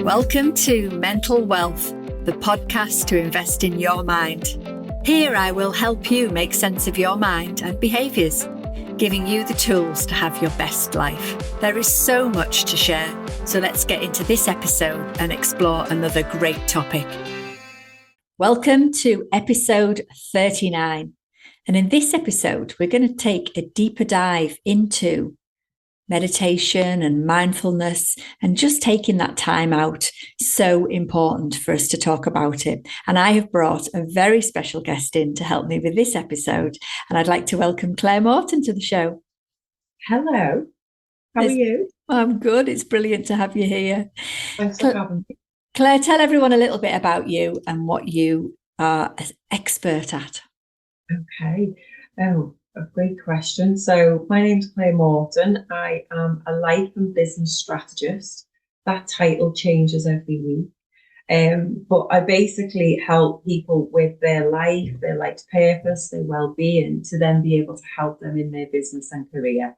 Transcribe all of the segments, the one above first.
Welcome to Mental Wealth, the podcast to invest in your mind. Here I will help you make sense of your mind and behaviours, giving you the tools to have your best life. There is so much to share, so let's get into this episode and explore another great topic. Welcome to episode 39. And in this episode, we're going to take a deeper dive into meditation and mindfulness, and just taking that time out. So important for us to talk about it. And I have brought a very special guest in to help me with this episode. And I'd like to welcome Claire Morton to the show. Hello. How are you? I'm good. It's brilliant to have you here. Thanks for having me. Claire, tell everyone a little bit about you and what you are an expert at. Okay. Oh, a great question. So my name's Claire Morton. I am a life and business strategist. That title changes every week. But I basically help people with their life's purpose, their well-being, to then be able to help them in their business and career.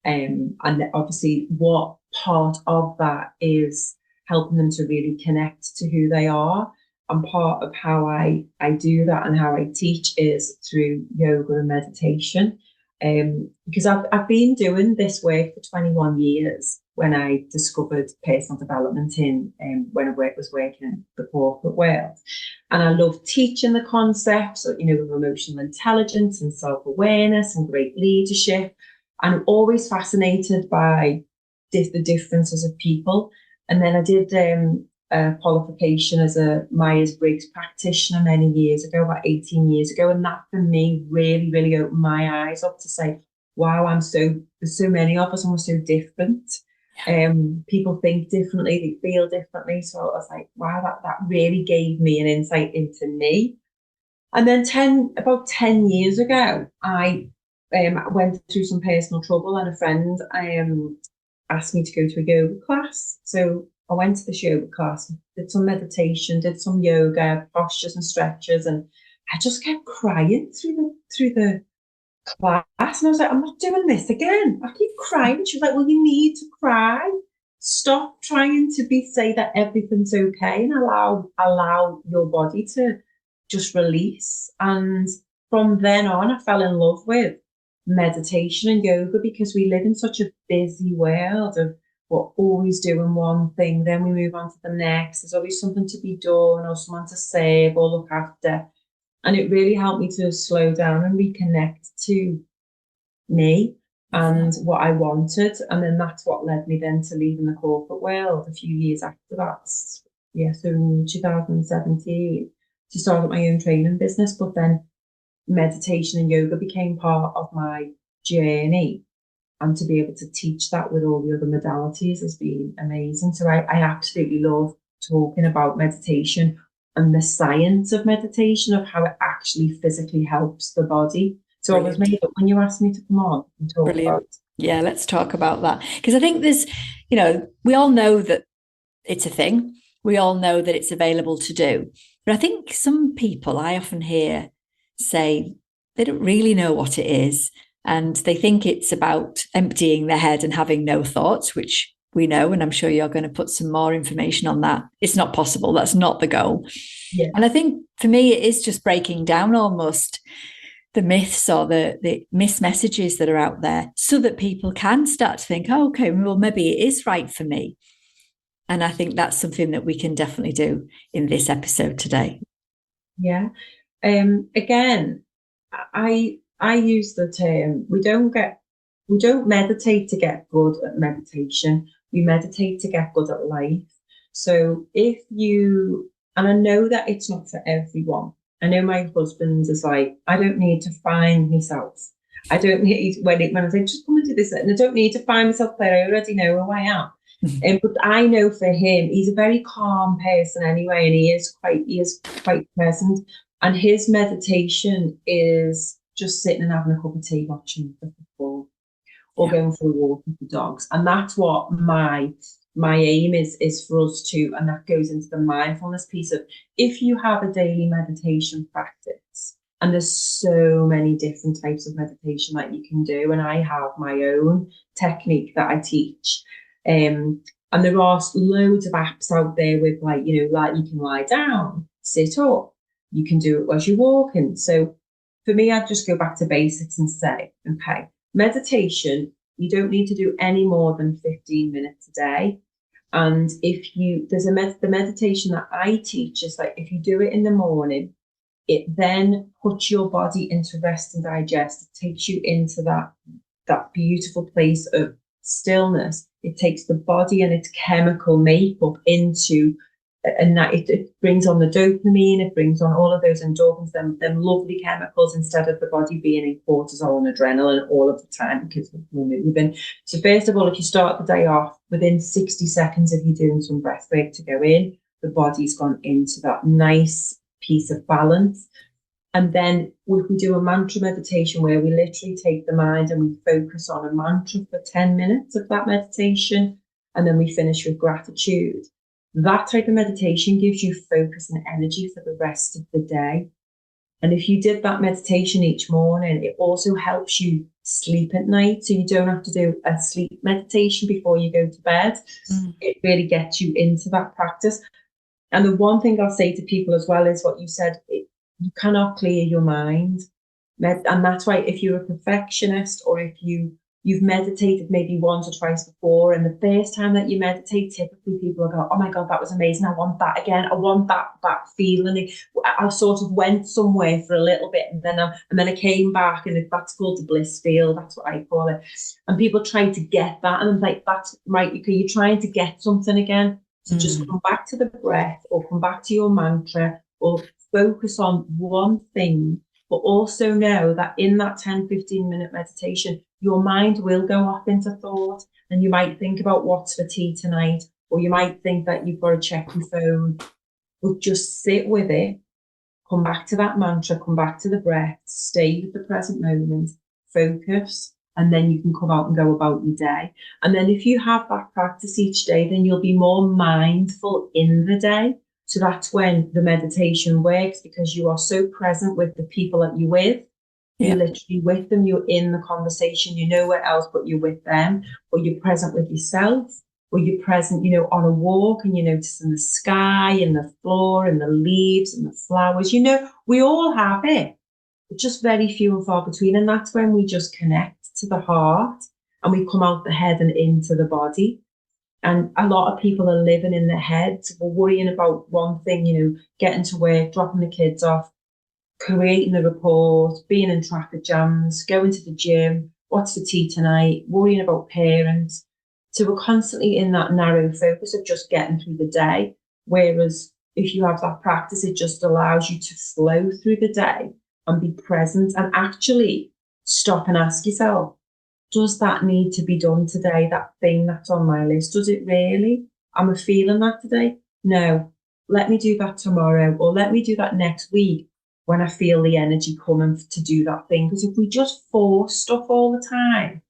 And obviously what part of that is helping them to really connect to who they are. And part of how I do that and how I teach is through yoga and meditation. Because I've been doing this work for 21 years when I discovered personal development when I was working in the corporate world. And I love teaching the concepts of, of emotional intelligence and self-awareness and great leadership. And I'm always fascinated by the differences of people. And then I did a qualification as a Myers-Briggs practitioner many years ago, about 18 years ago. And that for me really, really opened my eyes up to say, wow, there's so many of us and we're so different. People think differently, they feel differently. So I was like, wow, that really gave me an insight into me. And then about 10 years ago, I went through some personal trouble, and a friend asked me to go to a yoga class. So I went to this yoga class, did some meditation, did some yoga, postures and stretches, and I just kept crying through the class. And I was like, I'm not doing this again. I keep crying. She was like, well, you need to cry. Stop trying to say that everything's okay, and allow your body to just release. And from then on, I fell in love with meditation and yoga, because we live in such a busy world of we're always doing one thing, then we move on to the next. There's always something to be done or someone to save or look after. And it really helped me to slow down and reconnect to me and what I wanted. And then that's what led me then to leaving the corporate world a few years after that. Yeah, so in 2017 to start up my own training business. But then meditation and yoga became part of my journey. And to be able to teach that with all the other modalities has been amazing. So I absolutely love talking about meditation and the science of meditation, of how it actually physically helps the body. So I was made up when you asked me to come on and talk about it. Yeah, let's talk about that. Because I think there's, we all know that it's a thing. We all know that it's available to do. But I think some people I often hear say they don't really know what it is. And they think it's about emptying their head and having no thoughts, which we know, and I'm sure you're going to put some more information on that. It's not possible. That's not the goal. Yeah. And I think for me, it is just breaking down almost the myths or the mismessages that are out there, so that people can start to think, oh, okay, well, maybe it is right for me. And I think that's something that we can definitely do in this episode today. Yeah. Again, I use the term, we don't meditate to get good at meditation. We meditate to get good at life. So and I know that it's not for everyone. I know my husband is like, I don't need to find myself. I don't need, when I say, just come and do this, and I don't need to find myself, Claire, I already know who I am. But I know for him, he's a very calm person anyway, and he is quite present. And his meditation is just sitting and having a cup of tea, watching the football, or going for a walk with the dogs. And that's what my aim is for us to, and that goes into the mindfulness piece of, if you have a daily meditation practice, and there's so many different types of meditation that you can do, and I have my own technique that I teach. And there are loads of apps out there with like, like you can lie down, sit up, you can do it as you're walking. So for me, I'd just go back to basics and say, okay, meditation, you don't need to do any more than 15 minutes a day. And if there's the meditation that I teach is like, if you do it in the morning, it then puts your body into rest and digest. It takes you into that beautiful place of stillness. It takes the body and its chemical makeup into, and that it brings on the dopamine, it brings on all of those endorphins, them lovely chemicals, instead of the body being in cortisol and adrenaline all of the time because we're moving. So first of all, if you start the day off, within 60 seconds of you doing some breath work to go in, the body's gone into that nice piece of balance. And then we do a mantra meditation where we literally take the mind and we focus on a mantra for 10 minutes of that meditation. And then we finish with gratitude. That type of meditation gives you focus and energy for the rest of the day. And if you did that meditation each morning, it also helps you sleep at night. So you don't have to do a sleep meditation before you go to bed. It really gets you into that practice. And the one thing I'll say to people as well is what you said, you cannot clear your mind. And that's why if you're a perfectionist, or if you've meditated maybe once or twice before, and the first time that you meditate, typically people will go, oh my God, that was amazing. I want that again. I want that feeling. I sort of went somewhere for a little bit and then I came back, and that's called the bliss field. That's what I call it. And people try to get that. And I'm like, that's right. You're trying to get something again. So just come back to the breath, or come back to your mantra, or focus on one thing, but also know that in that 10-15 minute meditation, your mind will go off into thought, and you might think about what's for tea tonight, or you might think that you've got to check your phone, but just sit with it, come back to that mantra, come back to the breath, stay with the present moment, focus, and then you can come out and go about your day. And then if you have that practice each day, then you'll be more mindful in the day. So that's when the meditation works, because you are so present with the people that you're with. You're literally with them, you're in the conversation, you're nowhere else but you're with them, or you're present with yourself, or you're present, on a walk, and you're noticing the sky and the floor and the leaves and the flowers. We all have it. It's just very few and far between. And that's when we just connect to the heart, and we come out the head and into the body. And a lot of people are living in their heads. We're worrying about one thing, getting to work, dropping the kids off, creating the report, being in traffic jams, going to the gym, what's for tea tonight, worrying about parents. So we're constantly in that narrow focus of just getting through the day. Whereas if you have that practice, it just allows you to flow through the day and be present, and actually stop and ask yourself, does that need to be done today? That thing that's on my list, does it really? Am I feeling that today? No. Let me do that tomorrow, or let me do that next week when I feel the energy coming to do that thing. Because if we just force stuff all the time,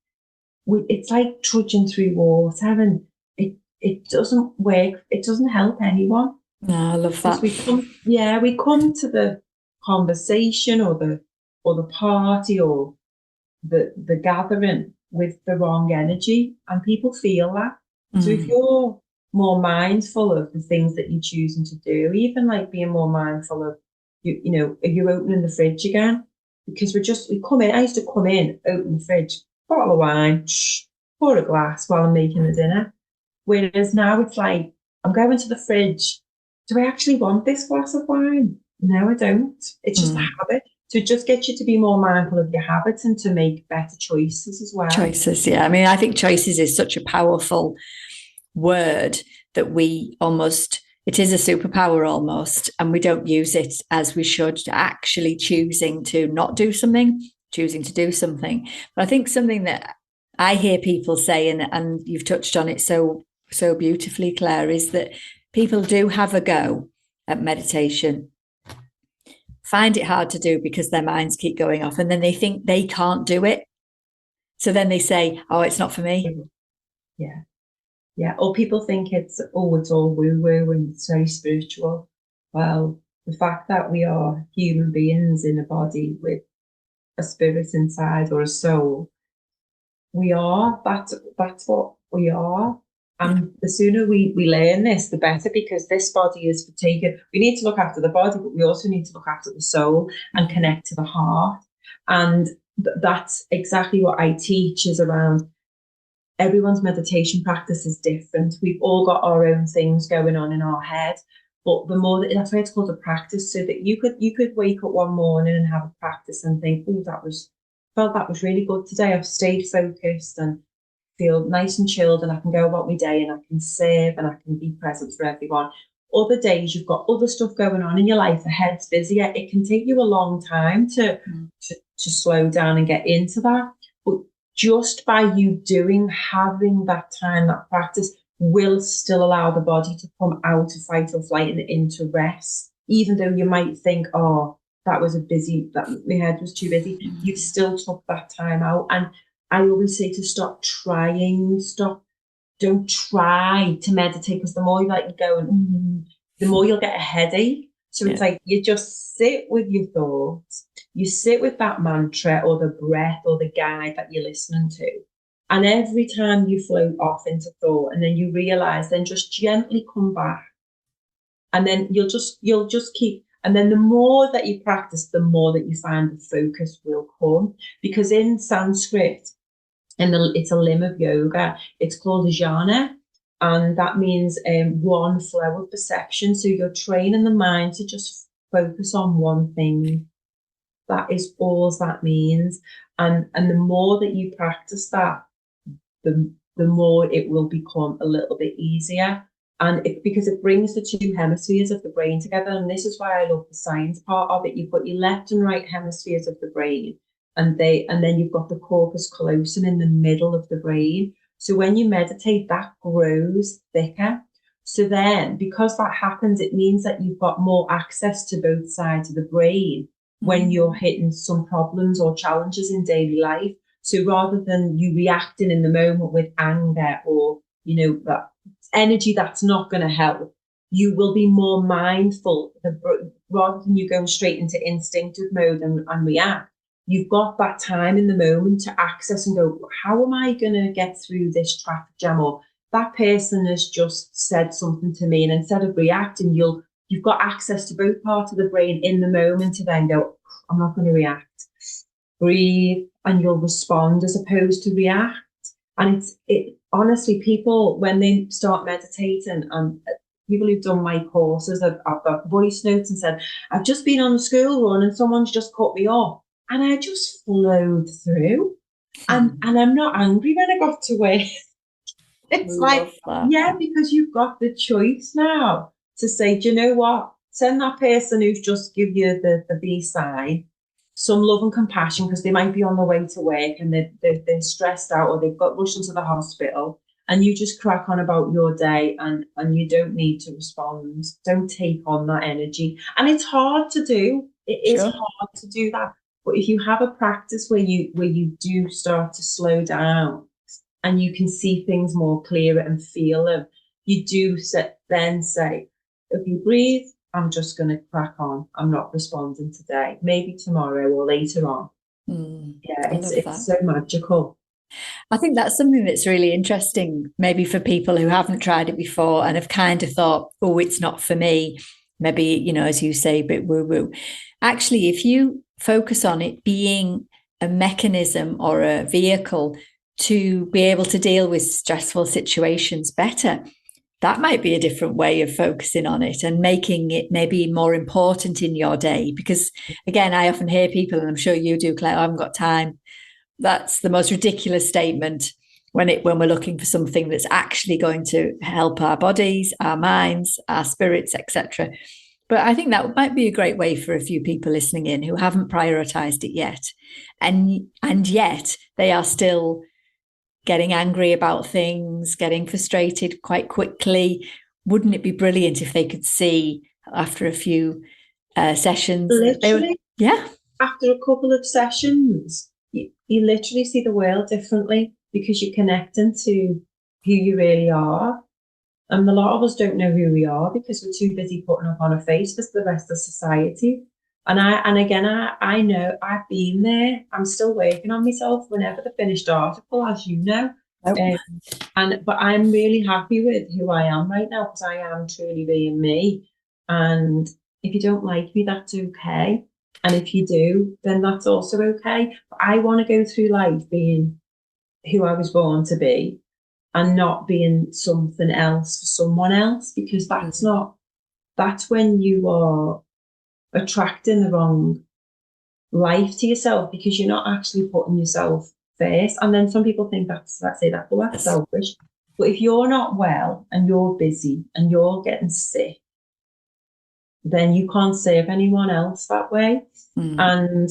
it's like trudging through water, and it doesn't work. It doesn't help anyone. No, I love that. We come to the conversation or the party or the gathering with the wrong energy, and people feel that. So if you're more mindful of the things that you're choosing to do, even like being more mindful of if you're opening the fridge again, because we come in. I used to come in, open the fridge, bottle of wine, pour a glass while I'm making the dinner. Whereas now it's like, I'm going to the fridge. Do I actually want this glass of wine? No, I don't. It's just a habit. So it just gets you to be more mindful of your habits and to make better choices as well. Choices, yeah. I mean, I think choices is such a powerful word that it is a superpower almost, and we don't use it as we should, actually choosing to not do something, choosing to do something. But I think something that I hear people say, and you've touched on it so beautifully, Claire, is that people do have a go at meditation, find it hard to do because their minds keep going off, and then they think they can't do it. So then they say, oh, it's not for me. Yeah. Or people think it's all woo-woo and it's very spiritual. Well, the fact that we are human beings in a body with a spirit inside, or a soul, that's what we are. And the sooner we learn this, the better, because this body is for taking. We need to look after the body, but we also need to look after the soul and connect to the heart. And that's exactly what I teach, is around everyone's meditation practice is different. We've all got our own things going on in our head. But the more that's why it's called a practice, so that you could wake up one morning and have a practice and think, oh, that was really good today. I've stayed focused and feel nice and chilled, and I can go about my day and I can serve and I can be present for everyone. Other days you've got other stuff going on in your life, the head's busier. It can take you a long time to slow down and get into that. But just by you having that time, that practice will still allow the body to come out of fight or flight and into rest. Even though you might think, oh, that my head was too busy. You've still took that time out. And I always say to don't try to meditate, because the more you the more you'll get a headache. So it's like you just sit with your thoughts, you sit with that mantra or the breath or the guide that you're listening to. And every time you float off into thought and then you realize, then just gently come back. And then you'll just keep. And then the more that you practice, the more that you find the focus will come. Because in Sanskrit, it's a limb of yoga, it's called jhana. And that means one flow of perception. So you're training the mind to just focus on one thing. That is all that means. And the more that you practice that, the more it will become a little bit easier. And because it brings the two hemispheres of the brain together. And this is why I love the science part of it. You've got your left and right hemispheres of the brain, and then you've got the corpus callosum in the middle of the brain. So when you meditate, that grows thicker. So then, because that happens, it means that you've got more access to both sides of the brain when you're hitting some problems or challenges in daily life. So rather than you reacting in the moment with anger or, that energy that's not going to help, you will be more mindful rather than you going straight into instinctive mode and react. You've got that time in the moment to access and go, how am I going to get through this traffic jam? Or that person has just said something to me. And instead of reacting, you've got access to both parts of the brain in the moment to then go, I'm not going to react. Breathe, and you'll respond as opposed to react. And honestly, people, when they start meditating, and people who've done my courses, I've got voice notes and said, I've just been on the school run and someone's just cut me off. And I just flowed through. And I'm not angry when I got to work. It's like, because you've got the choice now to say, do you know what? Send that person who's just give you the B sign some love and compassion, because they might be on their way to work and they're stressed out, or they've got rushed into the hospital, and you just crack on about your day, and you don't need to respond. Don't take on that energy. And it's hard to do. It is hard to do that. But if you have a practice where you do start to slow down and you can see things more clearer and feel them, you do then say, if you breathe, I'm just going to crack on. I'm not responding today. Maybe tomorrow or later on. It's so magical. I think that's something that's really interesting, maybe for people who haven't tried it before and have kind of thought, oh, it's not for me. Maybe, as you say, a bit woo-woo. Actually, if you focus on it being a mechanism or a vehicle to be able to deal with stressful situations better, that might be a different way of focusing on it and making it maybe more important in your day. Because again, I often hear people, and I'm sure you do, Claire, I haven't got time. That's the most ridiculous statement when we're looking for something that's actually going to help our bodies, our minds, our spirits, etc. But I think that might be a great way for a few people listening in who haven't prioritized it yet. And yet they are still getting angry about things, getting frustrated quite quickly. Wouldn't it be brilliant if they could see after a few sessions? Literally, after a couple of sessions, you literally see the world differently, because you're connecting to who you really are. And a lot of us don't know who we are because we're too busy putting up on a face for the rest of society. And I know I've been there. I'm still working on myself whenever the finished article, as you know. But I'm really happy with who I am right now because I am truly being me. And if you don't like me, that's okay. And if you do, then that's also okay. But I want to go through life being who I was born to be and not being something else for someone else, because that's when you are attracting the wrong life to yourself, because you're not actually putting yourself first. And then some people think that's selfish. But if you're not well and you're busy and you're getting sick, then you can't serve anyone else that way. And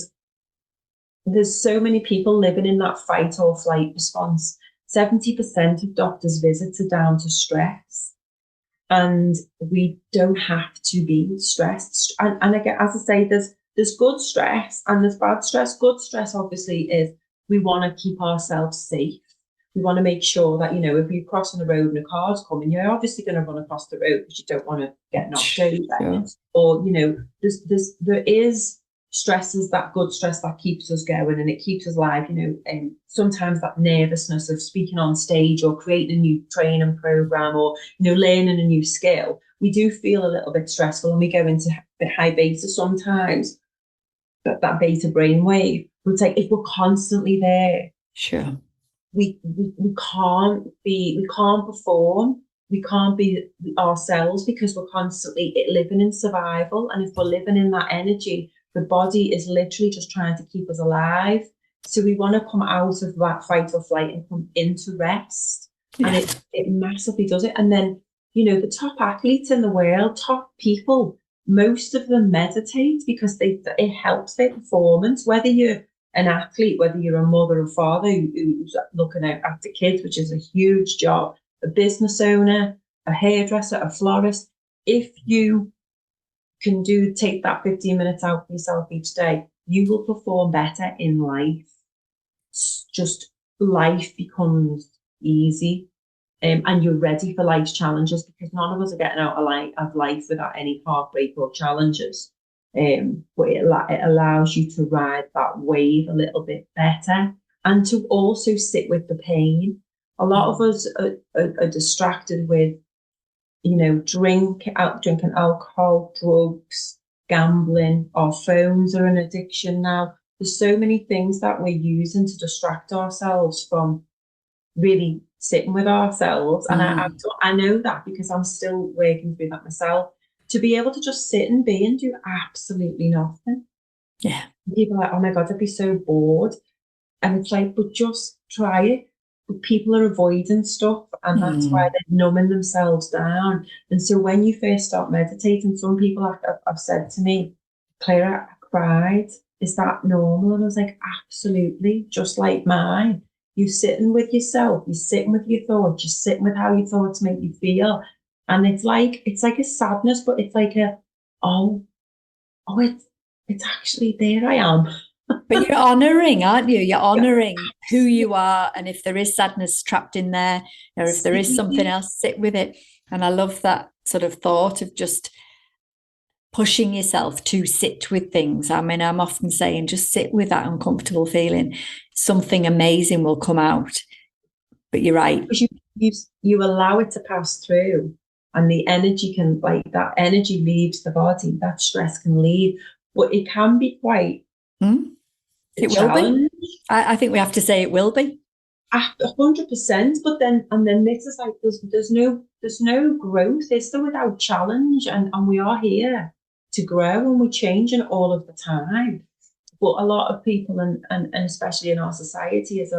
there's so many people living in that fight or flight response. 70% of doctors' visits are down to stress. And we don't have to be stressed. And again, as I say, there's good stress and there's bad stress. Good stress, obviously, is we want to keep ourselves safe. We want to make sure that, if you're crossing the road and a car's coming, you're obviously going to run across the road because you don't want to get knocked over. Sure. Or, there is stresses, that good stress that keeps us going and it keeps us alive, and sometimes that nervousness of speaking on stage or creating a new training program or, learning a new skill, we do feel a little bit stressful and we go into the high beta sometimes, that beta brainwave. It's like if we're constantly there, sure, we can't perform, we can't be ourselves because we're constantly living in survival. And if we're living in that energy, the body is literally just trying to keep us alive. So we want to come out of that fight or flight and come into rest. Yeah. And it massively does it. And then, the top athletes in the world, top people, most of them meditate because it helps their performance. Whether you're an athlete, whether you're a mother or father who's looking out after kids, which is a huge job, a business owner, a hairdresser, a florist, if you can take that 15 minutes out for yourself each day, you will perform better in life. Just life becomes easy, and you're ready for life's challenges, because none of us are getting out of life without any heartbreak or challenges. But it allows you to ride that wave a little bit better and to also sit with the pain. A lot of us are distracted with drinking alcohol, drugs, gambling. Our phones are an addiction now. There's so many things that we're using to distract ourselves from really sitting with ourselves. And I know that because I'm still working through that myself. To be able to just sit and be and do absolutely nothing. Yeah. People are like, oh my God, I'd be so bored. And it's like, but just try it. But people are avoiding stuff, and that's why they're numbing themselves down. And so when you first start meditating, some people have said to me, Claire, I cried. Is that normal? And I was like, absolutely, just like mine. You're sitting with yourself, you're sitting with your thoughts, you're sitting with how your thoughts make you feel. And it's like a sadness, but it's like it's actually there I am. But you're honouring, aren't you? You're honouring who you are. And if there is sadness trapped in there, or if there is something else, sit with it. And I love that sort of thought of just pushing yourself to sit with things. I mean, I'm often saying just sit with that uncomfortable feeling. Something amazing will come out. But you're right. Because you allow it to pass through, and the energy that energy leaves the body, that stress can leave. But it can be quite it will be. I think we have to say it will be. 100%. But then this is like there's no growth, is there, without challenge, and we are here to grow, and we're changing all of the time. But a lot of people, and especially in our society, is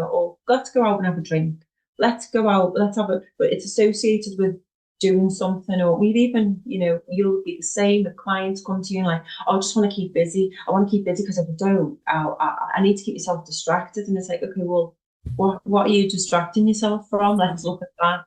let's go out and have a drink. Let's go out. Let's have but it's associated with doing something, or we've even, you'll be the same. The clients come to you and like, I just want to keep busy. I want to keep busy because if I don't, I need to keep yourself distracted. And it's like, okay, well, what are you distracting yourself from? Let's look at that.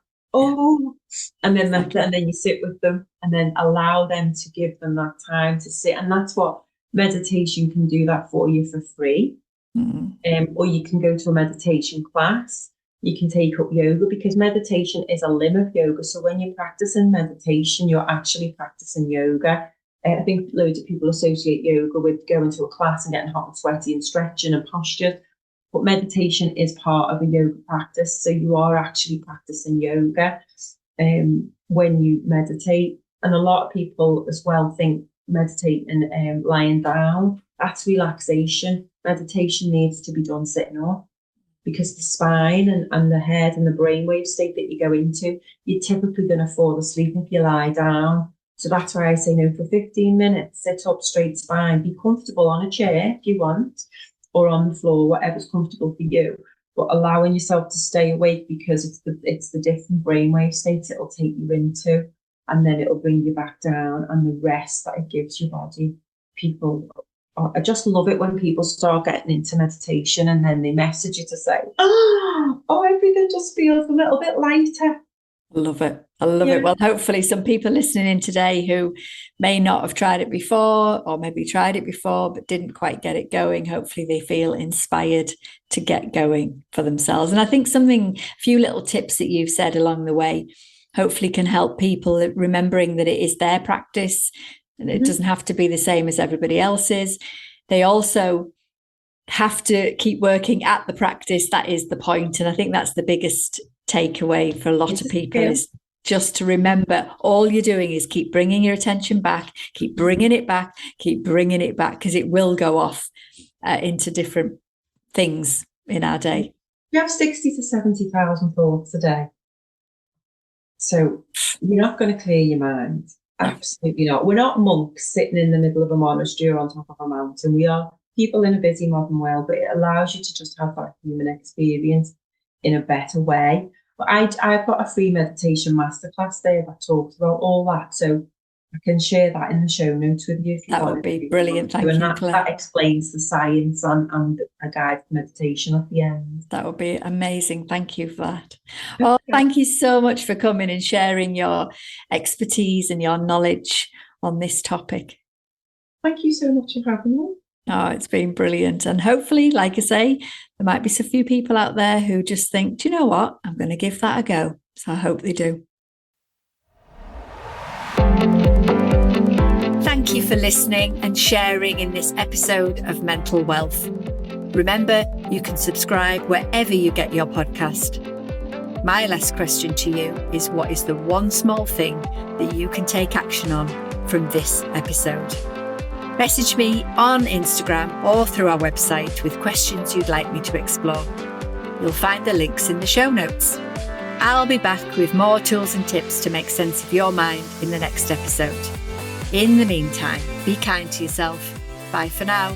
And then you sit with them and then allow them to give them that time to sit. And that's what meditation can do that for you for free. Or you can go to a meditation class. You can take up yoga, because meditation is a limb of yoga. So when you're practicing meditation, you're actually practicing yoga. I think loads of people associate yoga with going to a class and getting hot and sweaty and stretching and posture. but meditation is part of a yoga practice. So you are actually practicing yoga when you meditate. And a lot of people as well think meditating lying down, that's relaxation. Meditation needs to be done sitting up, because the spine and the head and the brainwave state that you go into, you're typically going to fall asleep if you lie down. So that's why I say, no, for 15 minutes, sit up, straight spine, be comfortable on a chair if you want, or on the floor, whatever's comfortable for you, but allowing yourself to stay awake, because it's the different brainwave states it'll take you into, and then it'll bring you back down, and the rest that it gives your body. I just love it when people start getting into meditation and then they message you to say, everything just feels a little bit lighter. I love it. I love it. Well, hopefully some people listening in today who may not have tried it before, or maybe tried it before but didn't quite get it going, hopefully they feel inspired to get going for themselves. And I think a few little tips that you've said along the way hopefully can help people, remembering that it is their practice and it doesn't have to be the same as everybody else's. They also have to keep working at the practice. That is the point. And I think that's the biggest takeaway for a lot of people, is just to remember all you're doing is keep bringing your attention back, keep bringing it back, because it will go off into different things in our day. You have 60 to 70,000 thoughts a day. So you're not going to clear your mind. Absolutely not. We're not monks sitting in the middle of a monastery or on top of a mountain. We are people in a busy modern world, but it allows you to just have that human experience in a better way. But I've got a free meditation masterclass there that talks about all that. So I can share that in the show notes with you if you want. That would be brilliant. Thank you, Claire. That explains the science and a guide to meditation at the end. That would be amazing. Thank you for that. Well, thank you so much for coming and sharing your expertise and your knowledge on this topic. Thank you so much for having me. Oh, it's been brilliant. And hopefully, like I say, there might be a few people out there who just think, do you know what? I'm going to give that a go. So I hope they do. Thank you for listening and sharing in this episode of Mental Wealth. Remember, you can subscribe wherever you get your podcast. My last question to you is, what is the one small thing that you can take action on from this episode? Message me on Instagram or through our website with questions you'd like me to explore. You'll find the links in the show notes. I'll be back with more tools and tips to make sense of your mind in the next episode. In the meantime, be kind to yourself. Bye for now.